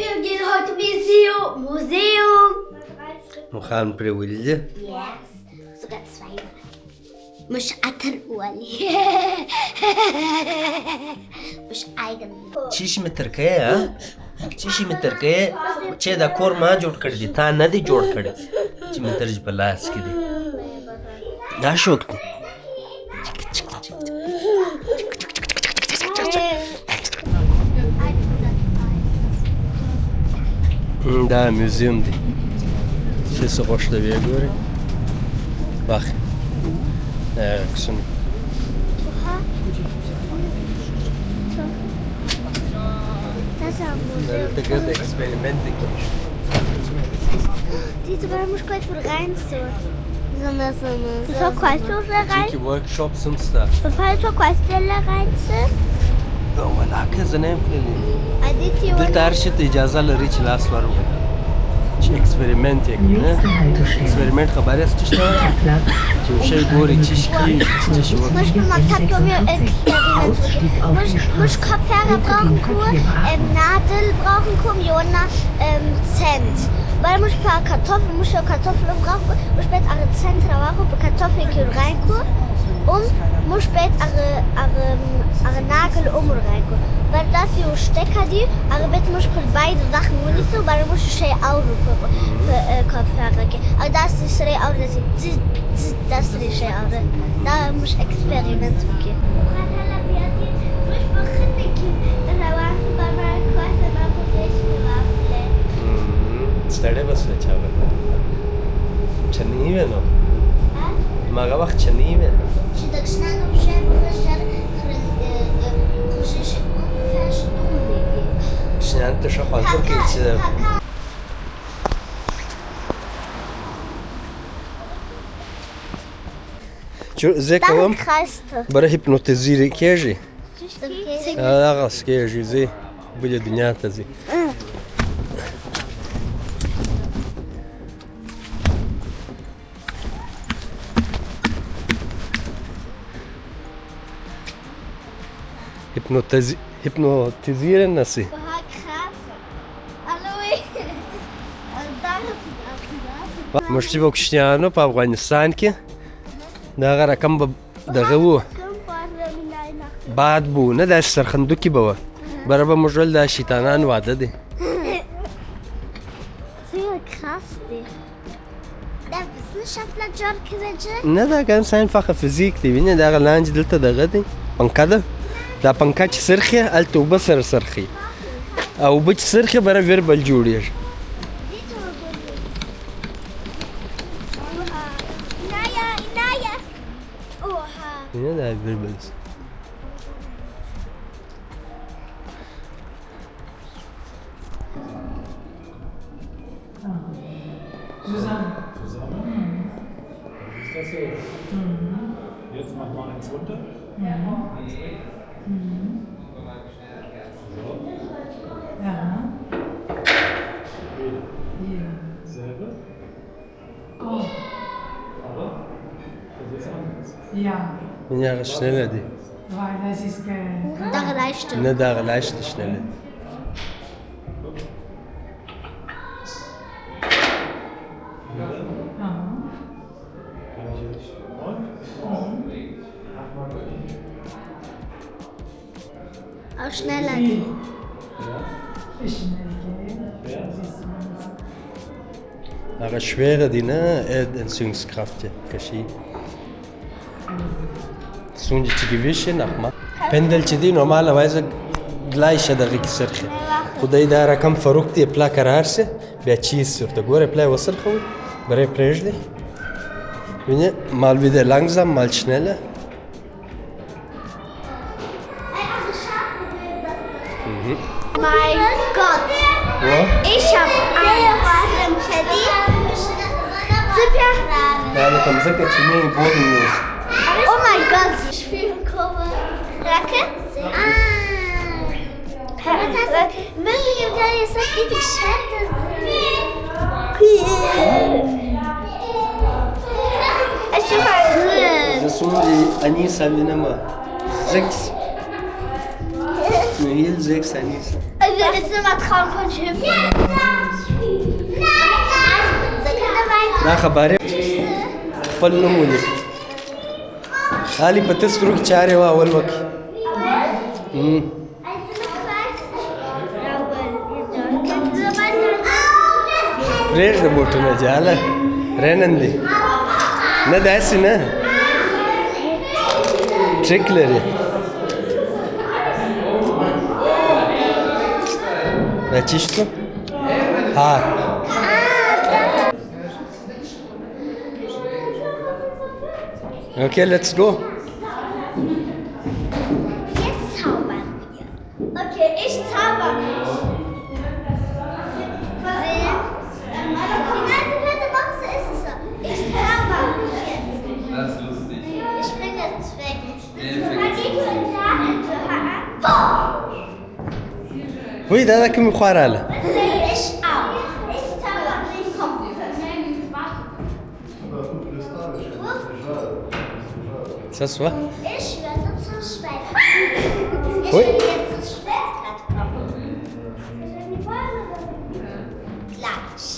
Wir gehen heute Museum. We gaan Prewilie. Yes. Sogar zweimal. مش أترقولي. مش أيضا. چیشی می ترکیه ها؟ چیشی می ترکیه؟ چې دا کور ما جوړ کړی دی تا نه دی جوړ کړی چې می ترج په لاس کې دی دا شوک دی دا موزیم دی چې څه خوشلوي ګوري واخ کسن دلته ګرد اکسپریمنت کوي Die sogar muss kurz für rein so. So kurz für rein. Die Workshop sind da. Falls so kurz rein so. او ولاکه زنه پللی Aditi دلته هر شي ته اجازه لري چې لاس ورو چې اکسپریمنت یې کوي نه اکسپریمنت خبره است چې چې شی ګوري چې شي چې شي مش بالمكتب يوم مش Kopfhörer brauchen Nadel brauchen Jona Cent. Weil muss paar Kartoffeln muss ja Kartoffeln brauchen muss spät eine Cent brauchen für Kartoffeln rein und muss spät eine Nagel rein. Weil das hier Stecker die aber bitte muss für beide Sachen nicht so weil muss schön Auto für Kopfhörer gehen. Aber das ist sehr Auto das ist schön Auto. Da muss Experiment gehen. ستړی بس چا به چنی وې نو ماغه وخت چنی وې چې د کښنانو شی بخښر خوشش شنان ته شو خاطر کې چې زه کوم بره هیپنوتیزیری کېږي هغه کېږي زه بلې دنیا ته ځي hypnotisieren نسی مشتی با کشتیانو په افغانستان کې دغه رقم به دغه وو باد بو نه داسې سرخندوکي به وه بره به موږ ویل دا شیطانان واده دی نه دا ganz einfache فزیک دی وینې دغه لاندې دلته دغه دی پنکه ده دا پنکه چې سرخي هلته اوبه سره سرخي او اوبه چې سرخي بره ویربل جوړېږي نه دا ویربل Zusammen. Ist das so? Jetzt machen wir eins runter. Ja. So. Ja. Selbe. Oh. Aber das ist anders. Ja. Ja, schneller die. Weil das ist دغه لایشته نه دغه لایشته schneller. auch schneller die هغه شویره دی نه Entziehungskraft کشي سونج چې gewische nach ma pendel چې دی normalerweise gleiche دغه کې سرخه خدای دا رقم فروخت دی پلا قرار سه بیا چیز ورته ګوره پلا وسرخوي بره پرېږدي وینه mal wieder langsam mal schneller mein Gott ich hab einen Teddy super يعني كم ذكر شنو بودن نيوز oh mein Gott ich spiele Kurve Racket Mögen wir da jetzt die Geschäfte Засунули анис Аминама. 6. Михаил 6 анис. Jetzt sind wir dran von Schiff. دا خبره خپل نوم ولیک علي په تاسو روح چارې واول وکي پرېږده بوټونه جاله رنن دي نه داسې نه ټریک لري راچیشتو ها Okay, let's go. Jetzt zaubern wir. Okay, ich zauber nicht. Die Box ist es so. Ich zauber jetzt. Das ist lustig. Ich bin jetzt weg. Da geht man da. Ui, da كم خواراله. Ich auch. Ich zauber nicht. Komm. Das war? Ich werde zum Schwert. Ich Ui. will jetzt das Schwert gerade kommen. Ich will die Beine. Klatsch.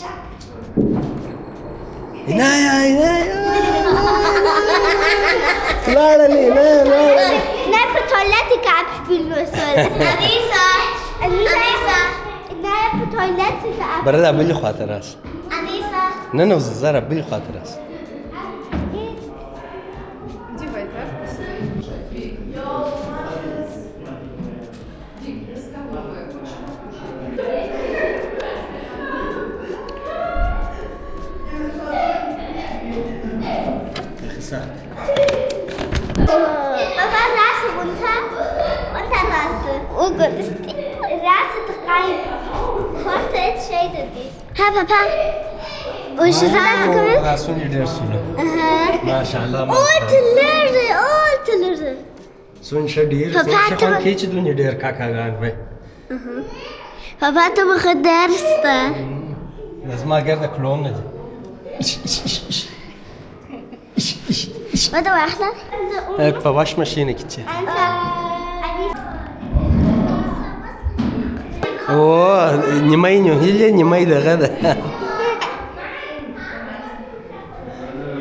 Inaya. Lara li, la. Nein, für Toilette abspielen müssen. Anissa. Nein, für Toilette abspielen. برا بلي خاطر راس. Anissa. ننو زرا بلي خاطر راس. Papa, Rasse runter und dann Rasse. Oh Gott, ist die Rasse 3. Heute entscheidet die. Ha, Papa. Wo ist das Rasse gekommen? راسون يدير سولو. ما شاء الله. Old Lehre. سون شدير. سون شخان كيش دون يدير كاكا غان في. Papa, du machst der Erste. لازم ما قرد كلون نجي. Warte, warte. بواش ماشينة كتير. اوه نماي نهيلة نماي دغدا.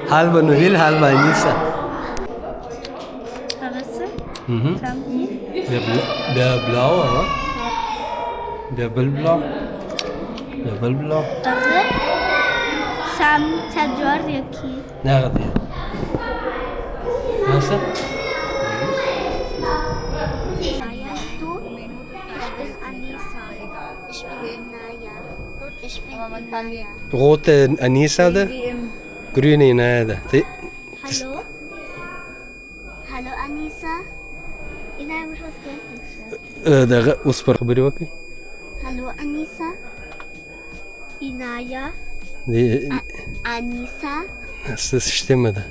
halba نهيل halba أنيسة. Der blau, oder? Der blau. Sam Tajoriki. ناخذ هسه Du? Ich bin Anissa. Ich bin Naya. Ich bin Naya. rote Anisa ده grüne Inaya ده Hallo? Hallo Anissa? Inaya مش was ده اصبر خبري وكي Hallo Anissa? Inaya? دي Anissa? das ist Stimme ده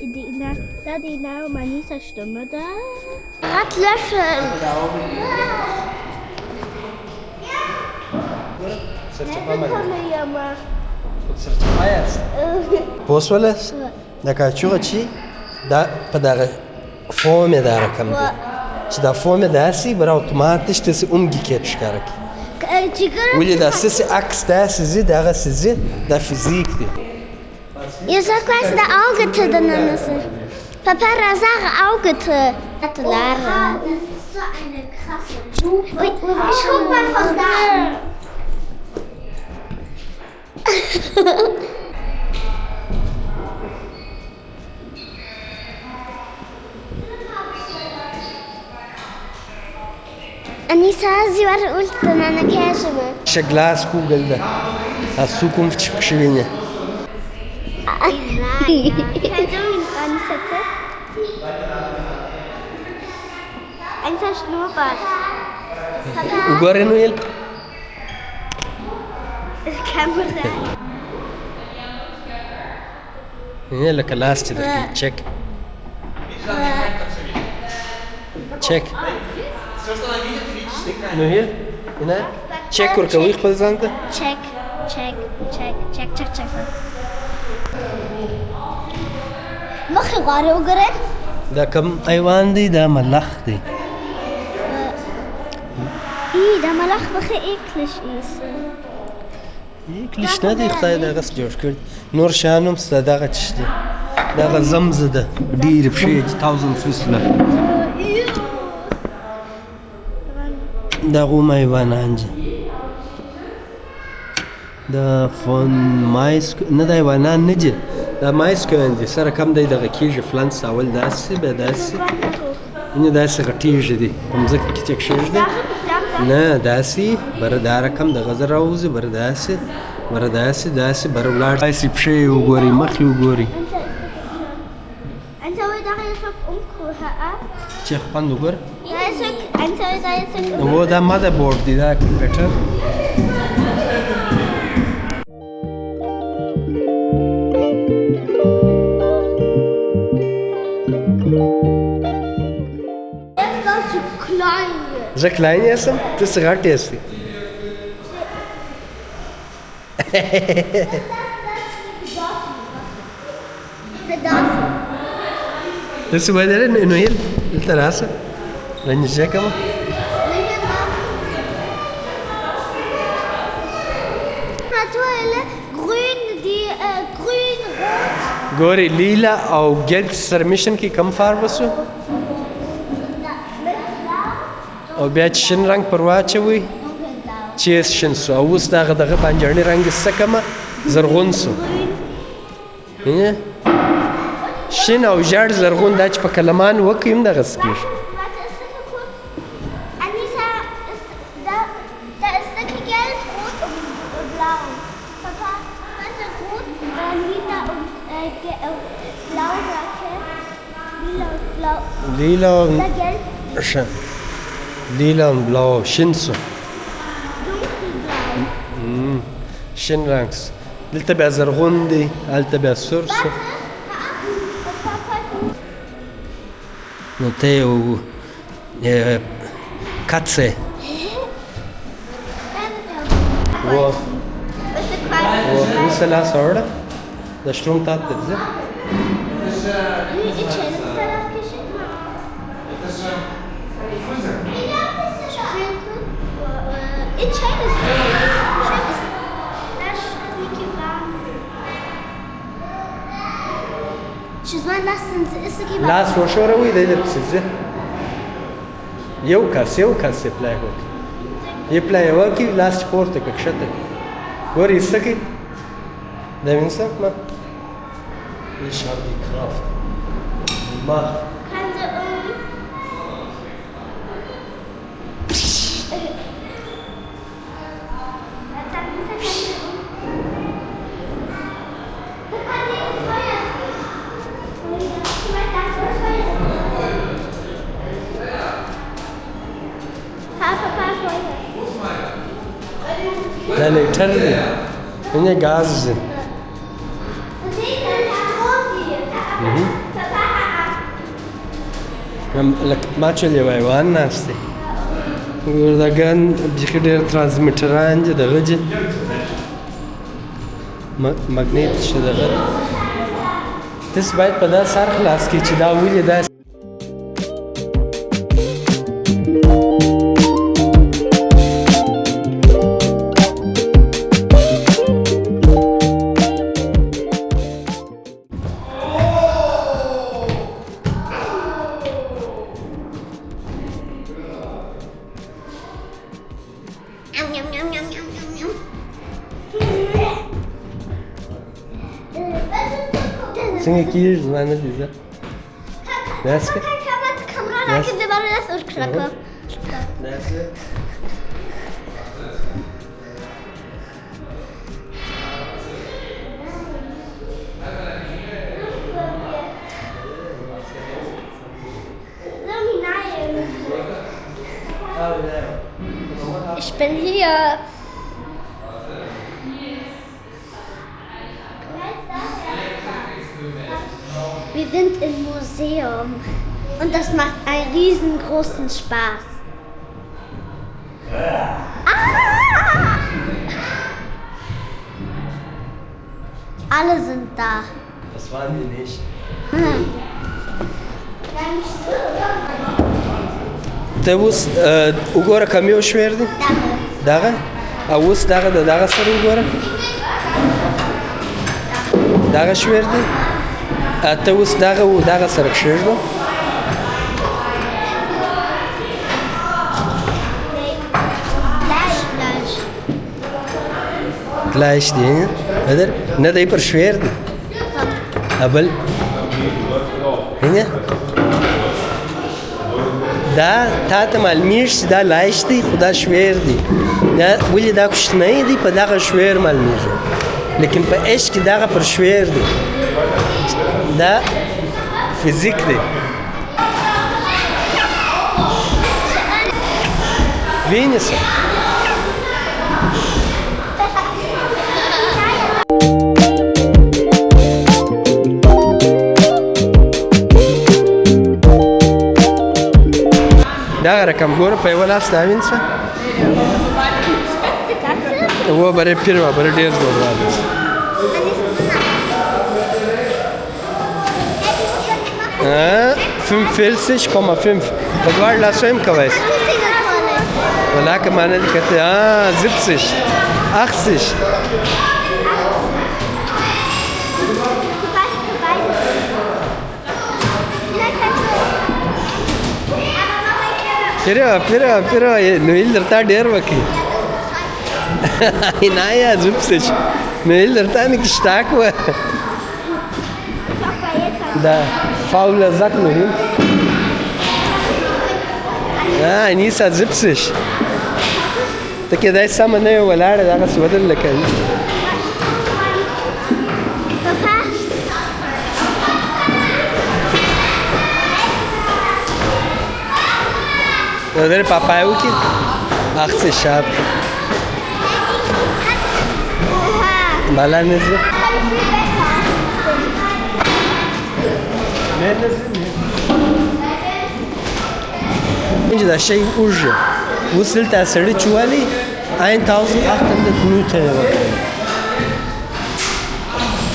Die Inaya und Anissa Stimme da. Radlöffel. Posvalas da kačuga či da pa da fome da rakam da či da fome da si bara automatisch das umgekehrt stark Willi da sisi aks da sizi da sizi da Physik di Ihr sagt, was der Auge drin ist. Papa, sag Auge drin. Lara. Das ist so eine krasse. Ich guck mal von da. Anissa, sie war unten in einer Kirche mit. Še Glaskugel da a Zukunftsspieline Nein. Kannst du ihn ansetzen? Einfach Schnurrbart. Ugore Noel Ich kann mir das. ne la kalasti da check check Noel ina check ور کوي خپل ځان ته Check. Noch eine Rade, oder? دا کوم حیوان دی؟ دا ملخ دی. Der Malach mache eklig ist. eklig نه دی، خدای دغسې جوړ کړي. نور شیان هم شته، دغه څه شته. دغه زمزه ده، ډېرې پښې دي، 1000 فیصله. دغه هم حیوانان دي. دا فون مایس نه، دا حیوانان نه دي، دا مایس کوین دي. سره کم دی دغه کېږي فلنس، اول داسې بیا داسې، یعنې داسې غټېږي دي، په مځکه کې چې کښېږدي نه داسې بره دا رقم دغه زه راوځي، بره داسې، بره داسې، داسې بره ولاړ، داسې پښې یې وګورئ، مخ یې وګورئ. چې خوند وګوره. و دا ماده بورډ دی، دا کمپیوټر. زه کلاین یاستم، ته څه غټ یاستې. ته څه ویلې؟ نویل دلته راسه، رانږدې کړمه. ګورې لیلا او ګرد سره میشن کې کم فرق وسو؟ او بیا چې شین رنګ پر واچوئ چې شین سو، او اوس دغه بانجاني رنګ یې څه کمه زرغون سو. شین او ژړ زرغون دا چې په کلمان وکړي هم دغسې کېږي. Lila und lila und blau, Shinsu. Shin ranks. دلته بیا زرغون دی، هلته بیا سور سو. نو ته یو Katze. Wo ist der Lass, oder? Der Strom tat das, ja? لاس وښوروئ دی درپسې ځي. یو کس یې پلی وکړي، یې پلی وکړي، لاس چې پورته کړه کښته کړي. ګورې یې څه کوي؟ دا وینې څه ما Ich habe die Kraft. Mach. Da Liter دی، این گاز دی. ما چې یو حیوان ناست دی، ګردګان بیخي ډېر ترانسمیټران دي، دغه دي مګنیټ چې دغه تاسو باید په داسې سر خلاص کړئ چې دا ولې داسې څنګه کېږي زما نه دي زه داسې که Ich bin hier. Wir sind im Museum und das macht einen riesengroßen Spaß. Alle sind da. Das waren die nicht. ته اوس وګوره کم یو شمېر دی دغه او اوس دغه د دغه سره وګوره دغه شمېر دی ته اوس دغه و دغه سره کښېږده gleich دی نه دی پر شمېر دی بل دا تا ته معلومیږي چې دا لایش دی خو دا شمېر دی ولې دا کوچنی دی په دغه شمېر معلومیږي لیکن په اش کې دغه پر شمېر دی دا فزیک دی وینې دغه رقم ګوره په یوه لاس دا وینځه و برای پیروا برای ډېر زور راځي 45,5 په دواړو لاسو هم کولی شي ولاکه ما نه دي کتلی 70 80 Pero, nu will der da der waki. Naja, 70. Nu will der da nicht stark war. Da, fauler Sack nur hin. Ja, Nisa 70. Da geht da sama ne walare da su wadal lakan. Der Papa auch 80 Schab. Balan ist Inge da şey ucu. Usul tasarı çuvali 1800 Minuten.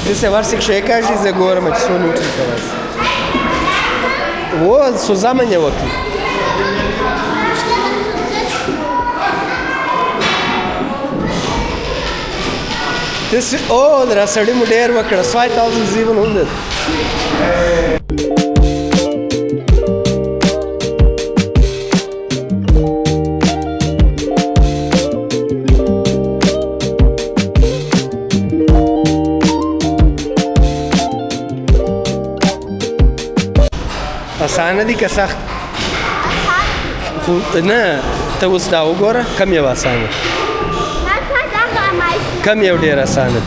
Desse varsik şey kaži za gorama që su nuči kavas. O, su zamanje wakli. در سړی مو ډېر وکړه 5700 اسانه دي که سخت نه ته اوس دا وګوره کم یو اسانه کم یو ډېر اسانه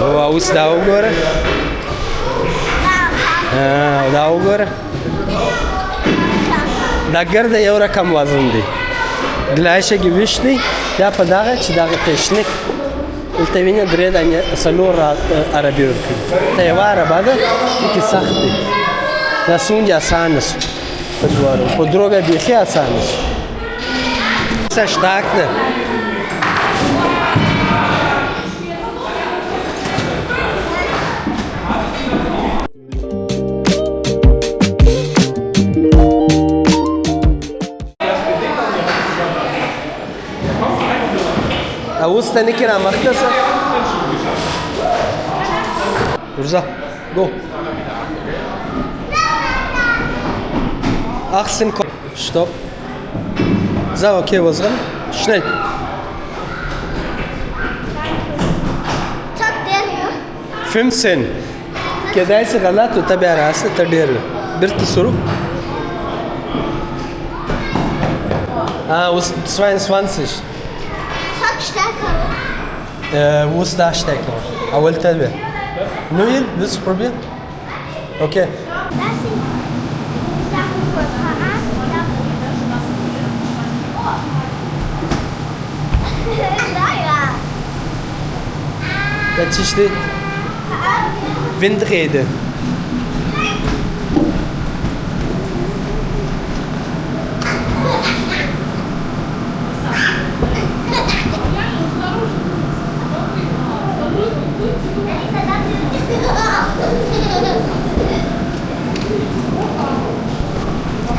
او اوس دا وګوره دا وګوره دا ګرده یو رقم وزن دی ګلاشه کې ویش دی دا په دغه چې دغه تشنیک دلته وینه درې دانې څلور عربي ورکوي ته یوه عربه ده پکې سخت دی دا څومره اسانه شو په دواړو په درو بیا بیخي اسانه شو stark, ne? اوس ته نکې رامخته شه ورځه go 18 stopp So, okay, was dran? Schnell. Çok değil mi? 15. كده هسه غلط وتابع راسه تدير برت الصروف 22 Çok stärker. Wo ist da stärker? أول تابع Noel, willst du probieren? Okay. Das ist die Windrede.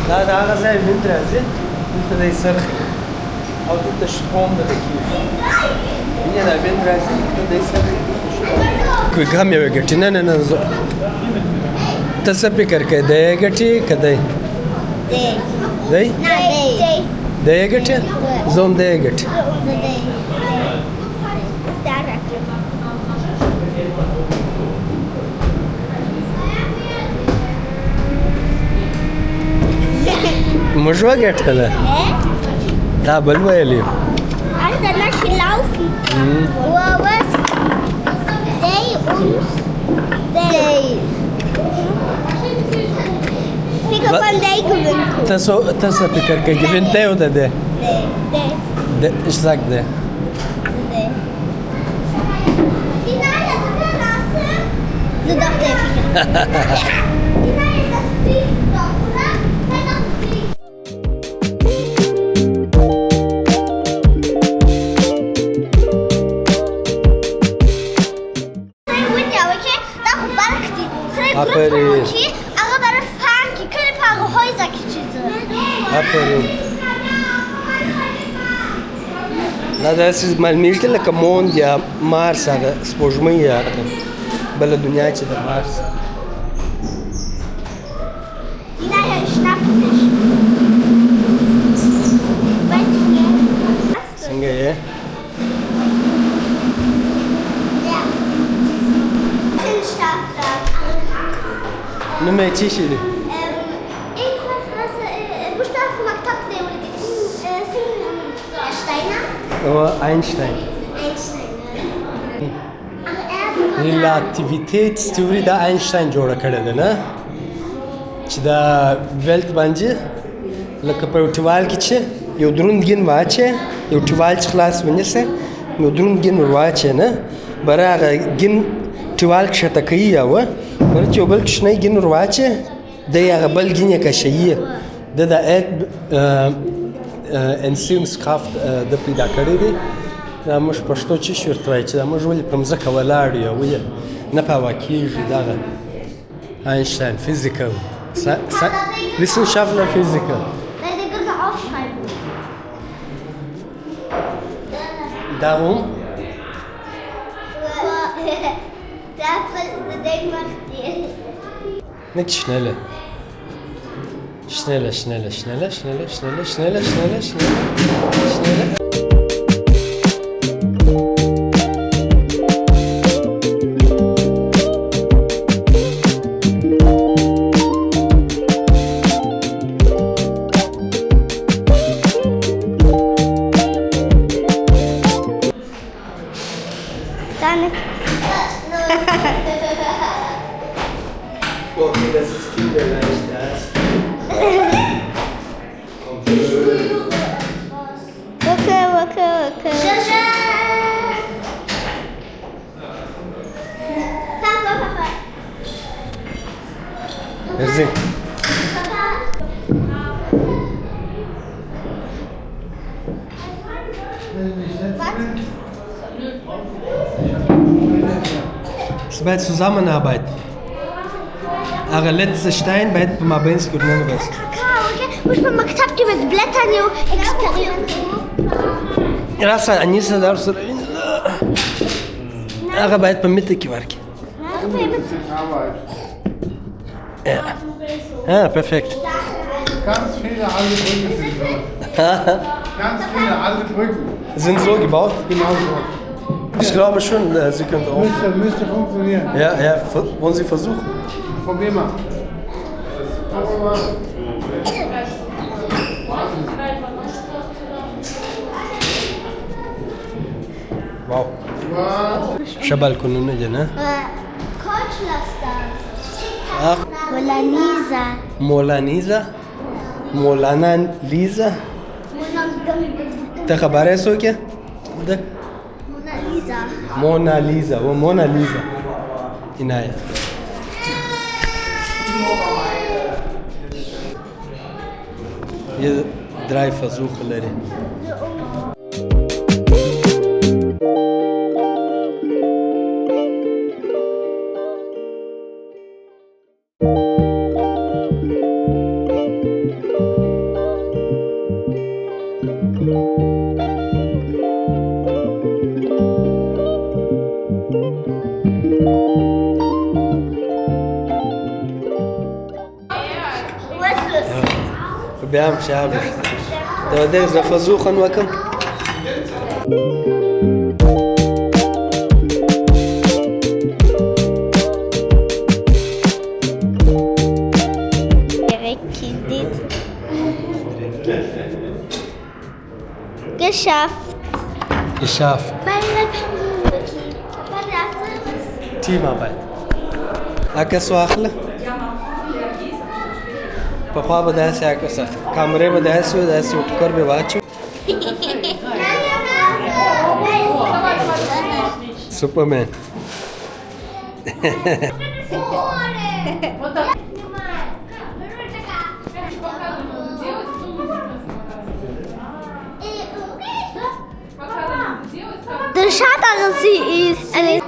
دا د هغه ځای وینټ راځي دلته دی څرخي او دلته شتخوم دغه کېږي وینې دا وینټ راځي دلته دی څرخي کوئی هم یوې ګټي نه نه نه ته څه فکر کوې دی یې ګټي که دی دی دی یې ګټي زه هم دی یې ګټي موږ وګټله تا بل ویلې Alter, lass sie laufen. Wow, was? They und they. Finger von they gewinnt. ته څه فکر کوې ګوین دی او ده دی They. ich sag دی They. Die Neue, du lassen. Du doch der Finger. Die Neue, das fliegt doch, oder? Nein, das fliegt. آفرین هغه برای فانکی کلی پاگه های زکی چیزه آفرین دا داسې معلومیږي لکه موند یا مارس هغه سپوږمۍ یا بله دنیا چې د مارس Naja, ich schnapp dich. څنګه یې Ja. نوم یې څه شي دی Irgendwas, was Buchstaben von Maktab der oder die Steiner? او آینشتاین ریلاتیویټیټ دا آینشتاین جوړه کړې ده نه چې دا ویلت باندې لکه په یو ټیوال کې چې یو دروند ګین واچې یو ټیوال چې خلاص ونیسې یو دروند ګین ور واچې نه برای هغه ګین ټیوال کښته کوي یوه برای چې یو بل کوچنی ګین ور واچې دی هغه بل ګین یې کشوي ده د انسیمسکرافت د پیدا کړی دی دا موږ پښتو چې شي ورته وایي چې دا موږ ولې په مځکه ولاړ یو ولې نه په هوا کېږي دغه Einstein, Physiker. Wissenschaftler, Physiker. Nein, den können wir aufschreiben. Darum? Der Präsident macht die. Nicht schneller. Schneller, schneller, schneller, schneller, schneller, schneller, schneller, schneller, schneller. Okay, das ist kinderleicht, das. Okay, okay, okay. Schön. Papa, Papa. Merci. Es wird Zusammenarbeit. Aber letzter Stein wird mal bei uns genommen werden. Kakao, okay? Muss man Maktab mit Blättern experimentieren. Rasa Anissa darfst du rein. Arbeit beim Mittagwerk. Ja. Ja, perfekt. Ganz viele alte Brücken sind so. Ganz viele alte Brücken. Sind so gebaut? Genau so. Ich glaube schon, sie können auch. Müsste funktionieren. Ja, ja, wollen Sie versuchen? Probier mal. Wow. Shabal kununu jana. Ach, Molanisa. Molanisa. Molana Lisa. Ta khabar hai so kya? Mona Lisa. Mona Lisa, wo Mona Lisa. Inaya. Hier 3 Versuche lari. بيعمل شعب ده إذا فزوخا وكم Geschafft. Teamarbeit. اکس واخله په خوا به داسې اکس کامرې به داسې و داسې ټوکر به واچو سوپرمن Der Schatten ist eine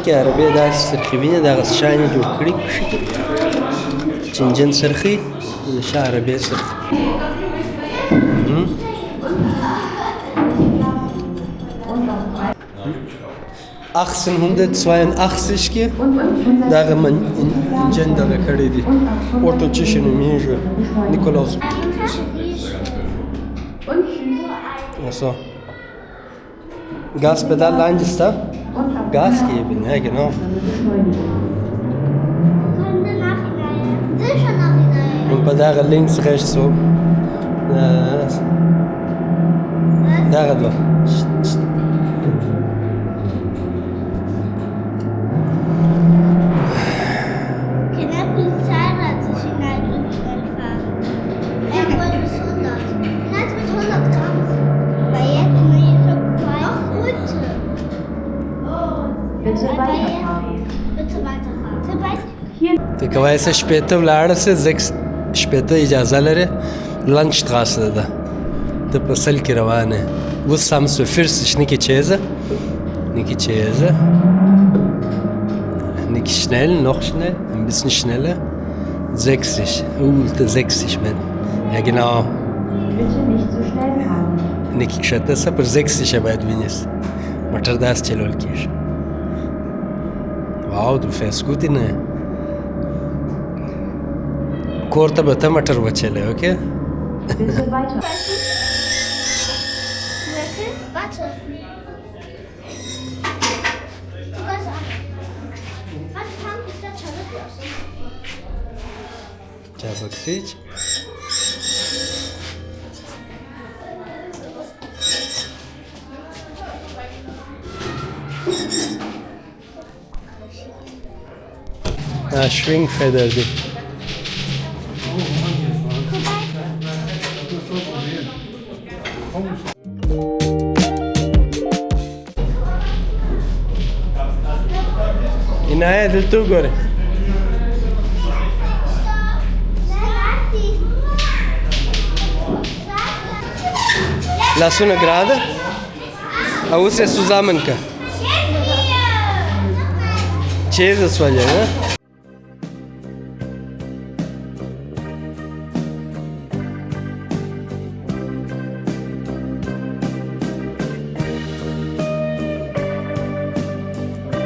کې عربي داسې سرخي ویني دغه شان یې جوړ کړي چې انجن سرخي د شا عربي سرخي کې دغه انجن دغه کړی دی اورتو چې شي نومیږي نیکولاس so Gaspedal لاندې سته Gas geben, ja genau. Und bei der links, rechts so. Da da. Die Geweiße später لاړه سه 6 شپته اجازه لري لانشتراße ده د پسل کې روانه وس سم سو فرس نiki Käse nicht schnell noch schnell ein bisschen schneller 60 60 mit ja genau bitte nicht zu schnell fahren niki شته سه پر 60 باید وینیس موټر داس چلول کیږي واو du fährst gut in Korte به ته موټر وچلې اوکې bitte weiter Warte. Du kannst an. Warte, komm, ich werde schon los. چا بکسیج Schwingfeder die Inaya دلته وګوره لاسونه ګراده او اوس یې سوزامن که چیز سوالیا نه